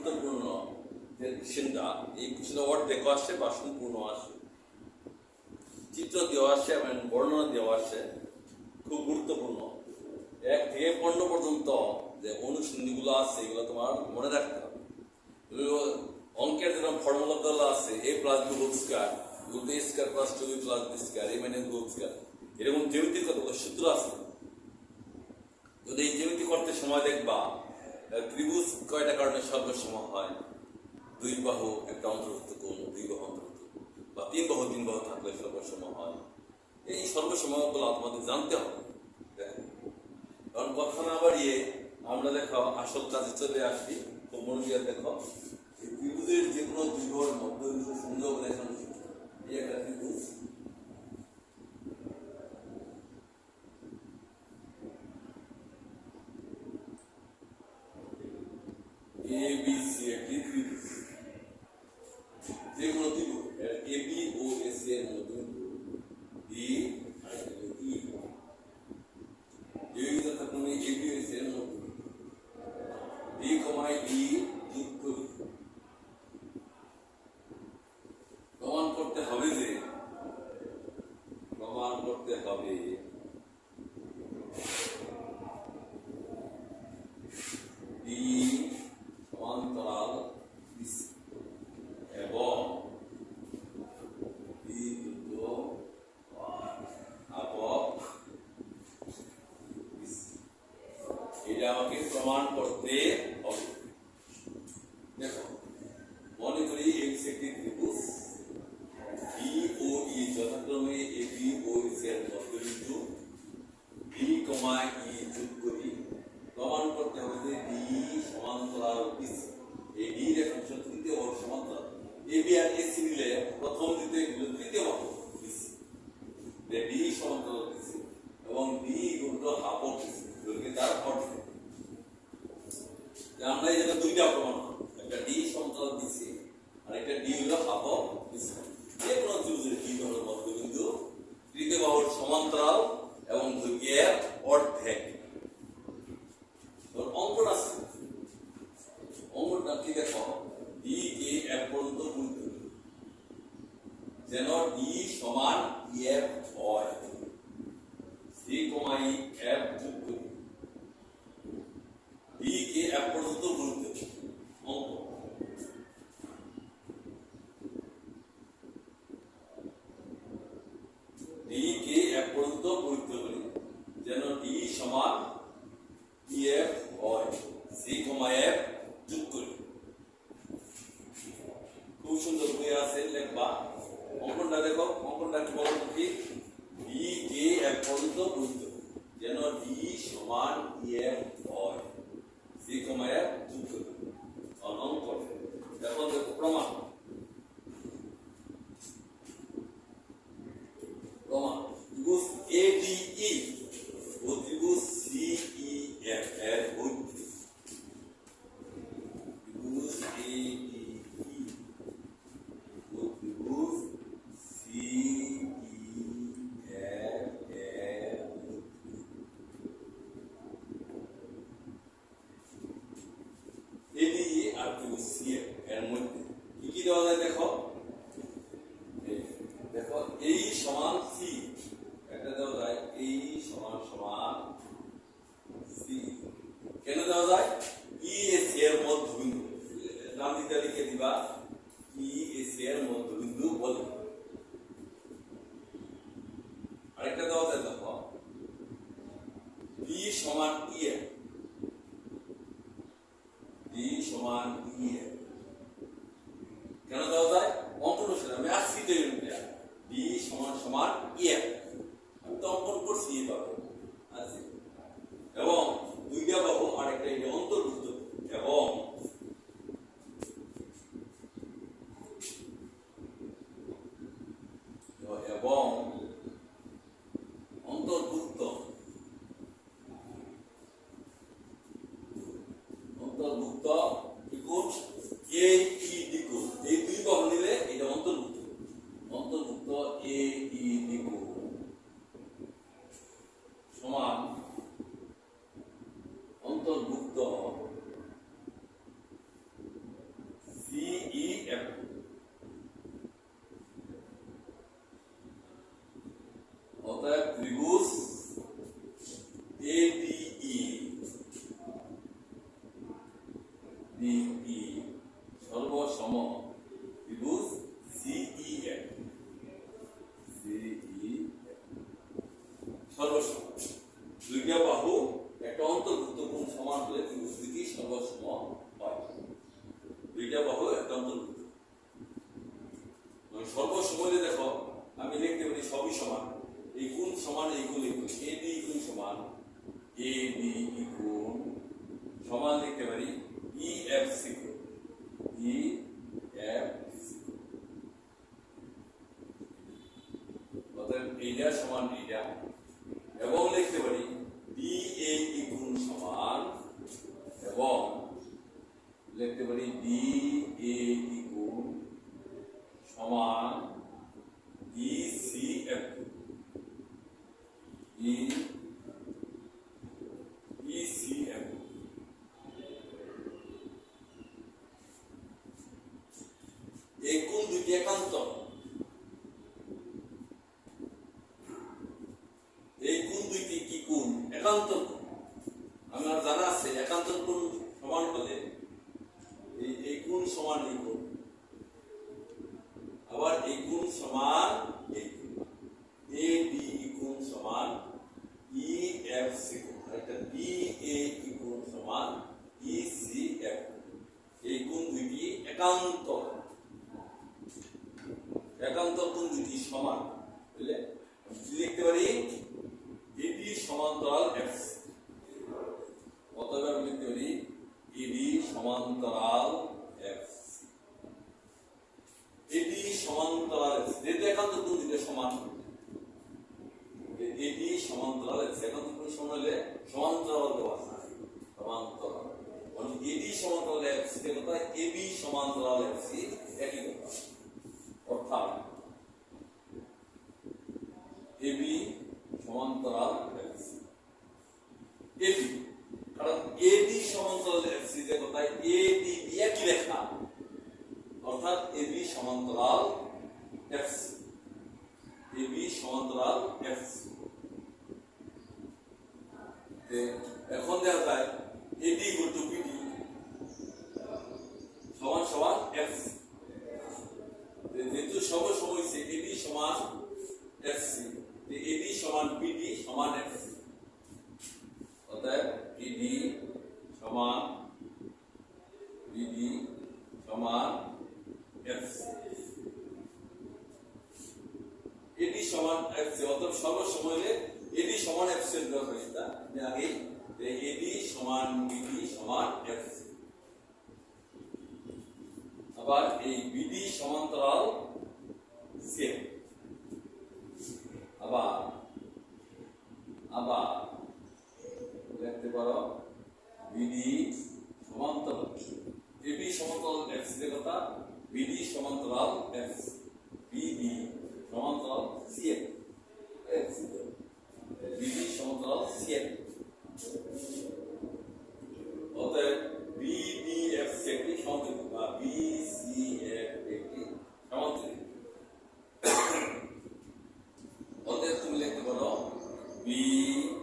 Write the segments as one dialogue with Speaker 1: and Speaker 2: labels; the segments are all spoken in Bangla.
Speaker 1: গুরুত্বপূর্ণ যে কোশ্চেনটা, এই কোশ্চেনটা অর্ধেক আসে বা সম্পূর্ণ আসে, চিত্র দেওয়া আসে এবং বর্ণনা দেওয়া আসে, খুব গুরুত্বপূর্ণ। 1 থেকে 15 পর্যন্ত যে অনুসন্ধিগুলো আছে এগুলো তোমার মনে রাখতে হবে। অঙ্কের যেরকম ফর্মুলা আছে a plus b whole square equal to a square plus 2b plus b square a minus b whole square, এরকম জ্যামিতিক কতগুলো সূত্র আছে। যদি এই জ্যামিতি করতে সময় দেখবা ত্রিভুজ কয়টা কারণে সর্বসম হয়, 2 বাহু একটা অন্তর্ভুক্ত কোণ, 2 বাহু অন্তর্ভুক্ত, বা 3 বাহু থাকলে সর্বসম হয়। এই সর্বসমগুলো তোমাদের জানতে হবে। কারণ কথা না বাড়িয়ে আমরা দেখো আসল কাজে চলে আসি। তো মনোযোগ দেখো, ত্রিভুজের যে কোনো ত্রিভুজ মধ্যবিন্দু সংযোগ রেখা, এই একটা ত্রিভুজ, ABC একটি ত্রিভুজ, যে কোনো ত্রিভুজ AB ও AC এর মধ্যবিন্দু B আর E, এই যথাক্রমে AB ও AC এর মধ্যবিন্দু B, E যোগ করি। প্রমাণ করতে হবে যে B সমান্তরাল BC এবং B আবক BC, এটা আমাকে প্রমাণ করতে হবে। দেখো, মনে করি x একটি ত্রিভুজ, B ও E যথাক্রমে AB ও AC এর মধ্যবিন্দু, B, E যোগ করি। প্রমাণ করতে হবে যে B সমান্তরাল BC, এই D রেখাংশ তৃতীয় বাহুর সমান্তরাল। AB আর AC মিলে প্রথম দ্বিতীয় এগুলো তৃতীয় বাহু BC, D সমান্তরাল BC এবং D গুণিত হাফ অফ BC, এগুলোকে তার অর্ধেক। আমরা এই জায়গায় দুইটা প্রমাণ, একটা D সমান্তরাল BC আর একটা D হলো হাফ অফ BC। যে কোনো ত্রিভুজের D হলো মধ্যবিন্দু, তৃতীয় বাহুর সমান্তরাল এবং দৈর্ঘ্যের অর্ধেক। অঙ্কন আছে, অঙ্কনটা কি দেখো, D কে F পর্যন্ত গুণিত করি যেন D সমান F হয়। C, E F যোগ করি, D কে F পর্যন্ত গুণিত করি। অঙ্ক D কে F পর্যন্ত গুণিত করি যেন D সমান EF হয়। C, F যোগ করি। খুব সুন্দর বই আছে, লিখবা। অঙ্কনটা দেখো, অঙ্কনটা কি বলতো, কি D কে F পর্যন্ত গুণিত যেন D সমান EF হয়। C, F যোগ করি। অঙ্কন এখন দেখো প্রমাণ, ত্রিভুজ ADE ও ত্রিভুজ CEF এর মধ্যে, ত্রিভুজ ADE ও ত্রিভুজ CEF এর ADE আর ত্রিভুজ CEF এর মধ্যে কি কি দেওয়া যায় দেখো। দেখো, এই সমান C, একটা দেওয়া যায় এই সমান C, কেন দেওয়া যায়, EAC এর মধ্যবিন্দু, নাম দিতে লিখে দিবা EAC এর মধ্যবিন্দু বলে। আরেকটা দেওয়া যায় দেখো B সমান EF, B সমান EF, কেন দেওয়া যায়, অঙ্কন অনুসারে আমি আসছি তো B সমান EF, আমি তো অঙ্কন করছি এইভাবে আছে, এবং দুইটা বাহু আর একটা অন্তর্ভুক্ত এবং অন্তর্ভুক্ত ত্রিভুজ AED, এই দুই বাহু নিলে এটা অন্তর্ভুক্ত AED সমান অন্তর্ভুক্ত ডিই সর্বসম ত্রিভুজ সিইএফ সর্বসম দুইটা বাহু একটা অন্তর্ভুক্ত কোণ সমান হলে ত্রিভুজ দুটি সর্বসম হয়। দুইটা বাহু একটা অন্তর্ভুক্ত সর্বসম হলে দেখো আমি লিখতে পারি সবই সমান, এই কোণ সমান এই কোণ এ বি কোণ সমান এ বি কোণ সমান লিখতে পারি ই এফ সি কোণ ই এফ সি অতএব এইটা সমান এইটা এবং লিখতে পারি ডি এ কোণ সমান এবং লিখতে পারি ডি এ কোণ সমান E C F E C F এই কোণ দুটি একান্তর, এই কোণ দুইটি কি কোণ? একান্তর কোণ। আমার জানা আছে একান্তর কোণ সমান হলে এই কোণ সমান এই কোণ, আবার এই কোণ সমান এই কোণ, এ বি কোণ সমান ই এফ সি কোণ, একটা বি এ কোণ সমান ই সি এফ। এই কোণ দুইটি একান্তর, একান্তর কোণ দুইটি সমান বুঝলে লিখতে পারি এবি সমান্তরাল এফ সি। অতএব আমি লিখতে পারি এবি সমান্তরাল এফ সি, এবি সমান্তরাল এফ সি যেহেতু একান্তর কোণ দুইটা সমান, এবি সমান্তরাল এফ সি একান্তর কোণ সমান হলে সমান্তরাল দেওয়া আছে সমান্তরাল মানে এবি সমান্তরাল এফ সি এর কথা এবি সমান্তরাল এফ সি একই কথা, অর্থাৎ এবি সমান্তরাল এফ সি এবি, কারণ এবি সমান্তরাল এফ সি যে কথা এডি একই রেখা অর্থাৎ এবি সমান্তরাল এফ সি, এবি সমান্তরাল এফ সি। এখন দেখা যায় এডি ইকুয়াল টু বিডি সমান সমান এফ সি, যেহেতু সর্বসম হয়েছে এবি সমান এফ সি, এবি সমান বিডি সমান এফ সি, অতএব বিডি সমান এফ সি, এডি সমান এফ সি। অতএব সর্বসম হলে এডি সমান এফ সি এর দরকার হয়েছে আগে এডি সমান বিডি সমান এফ সি। আবার এই বিডি সমান্তরাল সি, আবার লিখতে পারো বিডি সমান্তরাল এবি সমান্তরাল এফ সি এর কথা বিডি সমান্তরাল এফ সি, বিডি সমান্তরাল C F F C, BD সমান্তরাল সি এফ। অতএব বিডিএফ একটি সমান্তরিক বা বিসিএফ একটি সমান্তরিক। অতএব তুমি লিখতে পারো বিডিএফসি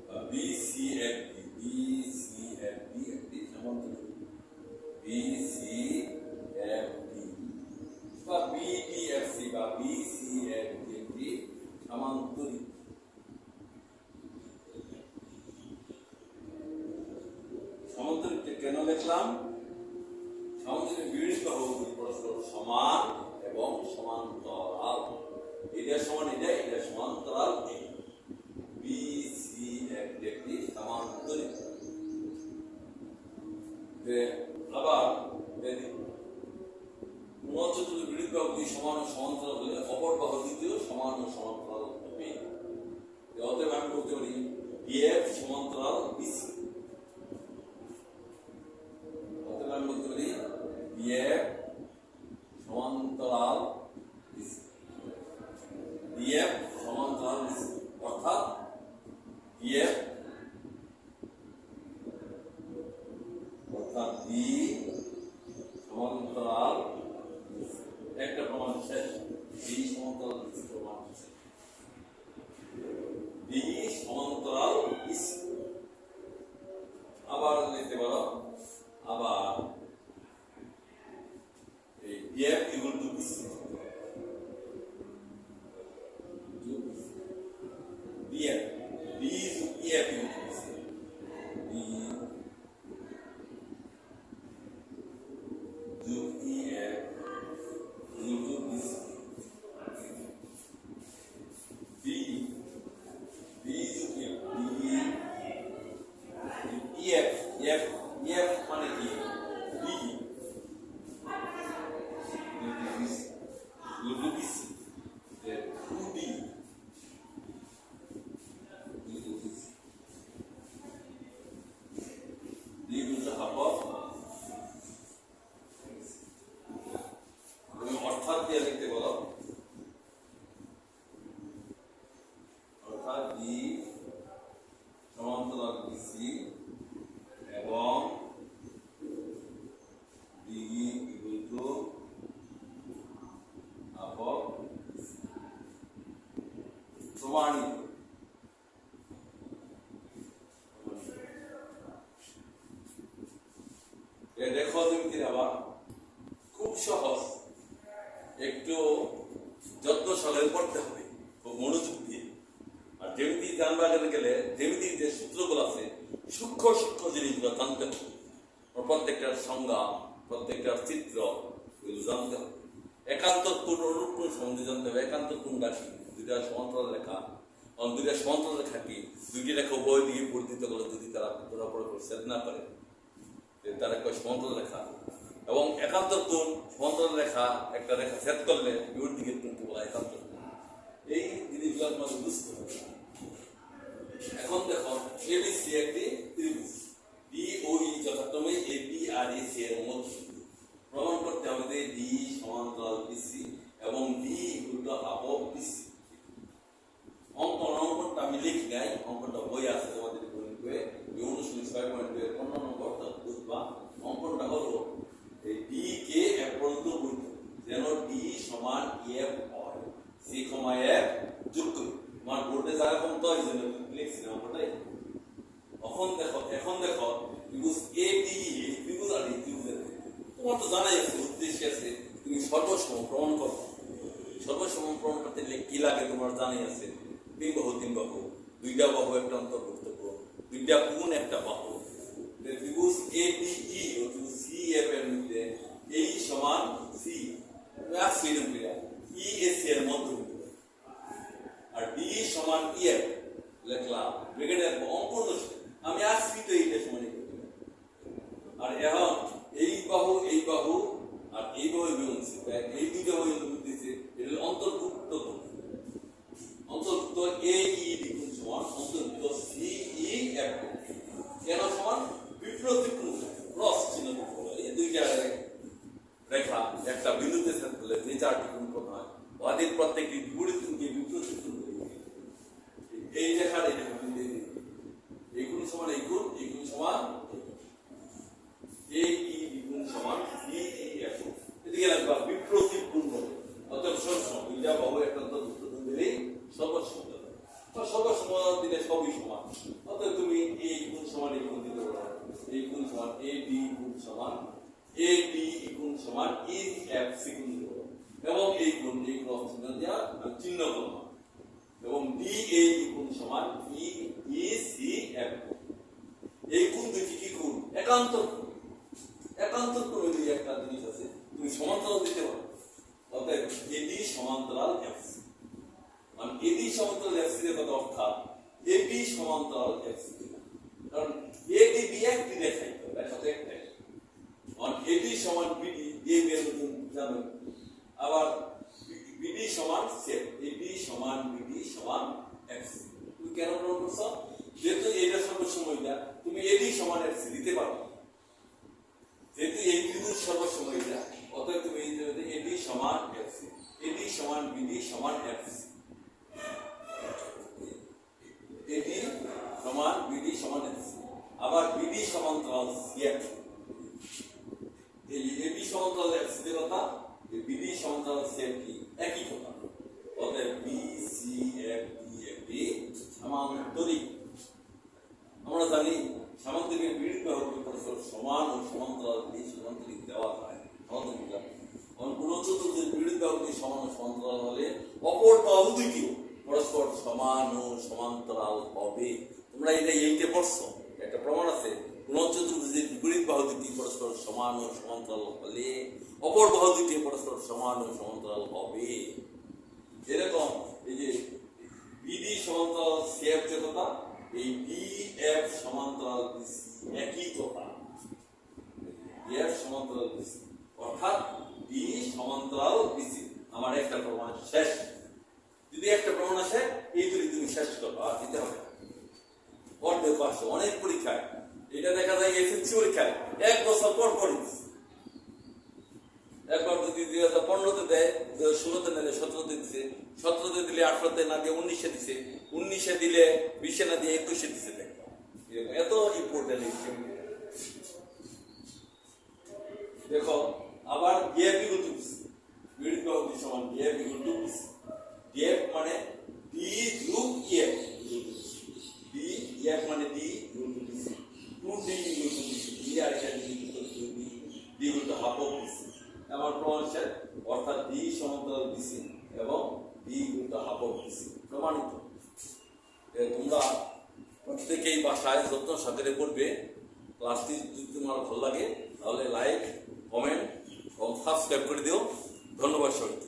Speaker 1: বা বিসিএফডি একটি সমান্তরিক, বিসিএফডি বা বিডিএফসি বা বিসিএফডি একটি সমান্তরিক। সমান্তরিককে কেন লিখলাম? সমান্তরিক বিপরীত বাহুগুলি পরস্পর সমান এবং সমান্তরাল, এটা সমান এটা, এটা সমান্তরাল, বিসি একটি সমান্তরিক। আবার মনোচতুর্থ বিপরীত বাহুগুলি সমান ও সমান্তরাল হলে অপর বাহু দ্বিতীয় সমান ও সমান্তরাল হবে। অতএব আমি বলতে পারি বিএফ সমান্তরাল বিসি, অতএব আমি বলতে পারি বিএফ সমান্তরাল বিসি, বিএফ সমান্তরাল বিসি অর্থাৎ বিএফ অর্থাৎ বি সমান্তরাল একটা প্রমাণ শেষ, বি সমান্তরাল বিসি প্রমাণ শেষ, বি সমান্তরাল বিসি। এফ এফ মানে কি বি লুবিসি 2D D হচ্ছে হাফ অফ তুমি অর্থাৎ দিয়ে লিখতে বলো অর্থাৎ ডি সমান্তরাল বিসি এবং D equal to half of প্রমাণিত দেখো তুমি আবার খুব সহজ একটু যত্ন সহকারে পড়তে হবে খুব মনোযোগ দিয়ে আর জ্যামিতি জানবা গেলে জ্যামিতির যে সূত্রগুলো আছে সূক্ষ্ম সূক্ষ্ম জিনিসগুলো জানতে হবে প্রত্যেকটার সংজ্ঞা প্রত্যেকটার চিত্র এগুলো জানতে হবে একান্তর কোণ অনুরূপ কোণ সম্বন্ধে জানতে হবে একান্তর কোণটা কি দুইটা সমান্তরাল রেখা দুইটা সমান্তরাল রেখা কি দুইটি রেখা উভয় দিকে পরিচিত করে যদি তারা পরস্পর ছেদ না করে তার একটা সমান্তরাল রেখা এবং একান্তর কোণ সমান্তরাল রেখা একটা রেখা ছেদ করলে বিপরীত দিকের কোণকে বলা একান্তর কোণ এই জিনিসগুলো তোমাকে বুঝতে হবে এখন দেখো এবিসি একটি ত্রিভুজ ডি ও ই যথাক্রমে এবি আর এসি এর মধ্যে প্রমাণ করতে হবে যে ডি সমান্তরাল বিসি এবং D equal to half of BC অঙ্কনটা আমি লিখি নাই অঙ্কনটা বই আছে তোমাদের বইয়ে অনুশীলনী 6.2 এর 15 নম্বরটা বুঝবা অঙ্কনটা হলো এই ডি কে এফ পর্যন্ত বলতে যেন ডি সমান এফ হয় সি কমা এফ যোগ করি তোমার বোর্ডে যা রকম তো এই জন্য লিখছি না অঙ্কটাই এখন দেখো ত্রিভুজ এ ডি এই ত্রিভুজ আর এই ত্রিভুজের তোমার তো জানাই আছে উদ্দেশ্য আছে তুমি সর্বসম প্রমাণ করো সর্বসম প্রমাণ করতে গেলে কি লাগে তোমার জানাই আছে তিন বাহু দুইটা বাহু একটা অন্তর্ভুক্ত করো দুইটা কোণ একটা বাহু ত্রিভুজ এ ডি ই ও ত্রিভুজ সি এফ এর মধ্যে এই সমান সি আর সি এর মধ্যে ই এস এর মধ্যে আর ডি সমান ই এফ লিখলাম ব্র্যাকেটের অঙ্কন আমি আর সি তো এইটা সমানই করতে আর এখন এই বাহু আর এই বাহু বিভক্ত এই দুইটা বাহু দিতেছে এটা অন্তর্ভুক্ত এ ই ডি কোণ সমান অন্তর্ভুক্ত সি ই এফ কেন সমান বিপরীত কোণ ক্রস চিহ্ন বলে এই দুইটা রেখা একটা বিন্দুতে ছেদ করলে যে চারটি কোণ প্রদান হয় ওদের প্রত্যেকটি বিপরীত কোণকে বিপরীত কোণ এই রেখার এই কোণ সমান এই কোণ সমান এ ই ডি কোণ সমান সি ই এফ এদিকে লাগবে বিপরীত কোণ বলে অতএব সর্বসম দুইটা বাহু একটা অন্তর্ভুক্ত কোণ দিলেই সর্বসম সর্বসম দিলে সবই সমান অতএব তুমি এই কোণ সমান এই কোণ দিতে পারো এই কোণ সমান এ ডি কোণ সমান এ ডি কোণ সমান ই এফ সি কোণ দিতে পারো এবং এই কোণ চিহ্ন দেওয়া চিহ্ন করো এবং ডি এ কোণ সমান ই ই সি এফ এই কোণ দুটি কি কোণ একান্তর কোণ হইলে একটা জিনিস আছে তুমি সমান্তরাল দিতে পারো অতএব এডি সমান্তরাল এফসি মানে এডি সমান্তরাল এফসি এর কথা অর্থাৎ এবি সমান্তরাল এফসি কারণ এডি বি একটি রেখাই তো রেখা তো একটাই মানে এডি সমান বিডি এ এর মতন জানো আবার বিডি সমান সেফ এবি সমান বিডি সমান এফসি তুমি কেন প্রমাণ করছো যেহেতু এটা সর্বসময়টা তুমি এডি সমান এফসি দিতে পারো যেহেতু এই ত্রিভুজ সর্বসময়টা অতএব তুমি এডি সমান এফসি এডি সমান বিডি সমান এফসি এডি সমান বিডি সমান এফসি আবার বিডি সমান্তরাল সিএফ এই এবি সমান্তরাল এফসি এর কথা এই বিডি সমান্তরাল সিএফ কি একই কথা অতএব B C F D F D সমান্তরিক আমরা জানি সামান্তরিকের বিপরীত বাহুকে পরস্পর সমান ও সমান্তরাল দিয়ে সমান্তরিক দেওয়া হয় সমান্তরিক কোন চতুর্ভুজের বিপরীত বাহুকে সমান ও সমান্তরাল হলে অপর বাহু দুটিও পরস্পর সমান ও সমান্তরাল হবে তোমরা এইটা পড়ছো একটা প্রমাণ আছে কোন চতুর্ভুজের বিপরীত বাহু দুটি পরস্পর সমান ও সমান্তরাল হলে অপর বাহু দুটি পরস্পর সমান ও সমান্তরাল হবে এরকম এই যে বিডি সমান্তরাল সিএফ যে কথা এই বি এফ সমান্তরাল বিসি একই কথা এর সমান্তরাল বিসি অর্থাৎ বি সমান্তরাল বিসি আমার একটা প্রমাণ শেষ যদি একটা প্রমাণ আসে এই তুমি শেষ করো আর দিতে হবে অর্ধেক পাশে অনেক পরীক্ষায় এটা দেখা যায় এসএসসি পরীক্ষায় 1 বছর পর পর একবার যদি 2015-তে দেয় 16-তে নিলে 17-তে দিছে 17-তে দিলে 18-তে না দিয়ে 19-এ দিছে 19-এ দিলে 20-এ না দিয়ে 21-এ দিছে এত ইম্পর্টেন্ট দেখো আবার ডিএফ ইকুয়াল টু ইউনিট বাহুটি সমান ডিএফ ইকুয়াল টু ডিএফ মানে ডি যোগ ইএফ ডি ইএফ মানে D equal to 2d equal to D আর এখানে D equal to D equal to half of BC আমার প্রমাণ শেষ অর্থাৎ ডি সমান্তরাল বিসি এবং D equal to half of BC প্রমাণিত তোমরা প্রত্যেকেই বাসায় যত্ন সহকারে পড়বে ক্লাসটি যদি তোমার ভালো লাগে তাহলে লাইক কমেন্ট এবং সাবস্ক্রাইব করে দিও ধন্যবাদ সবাইকে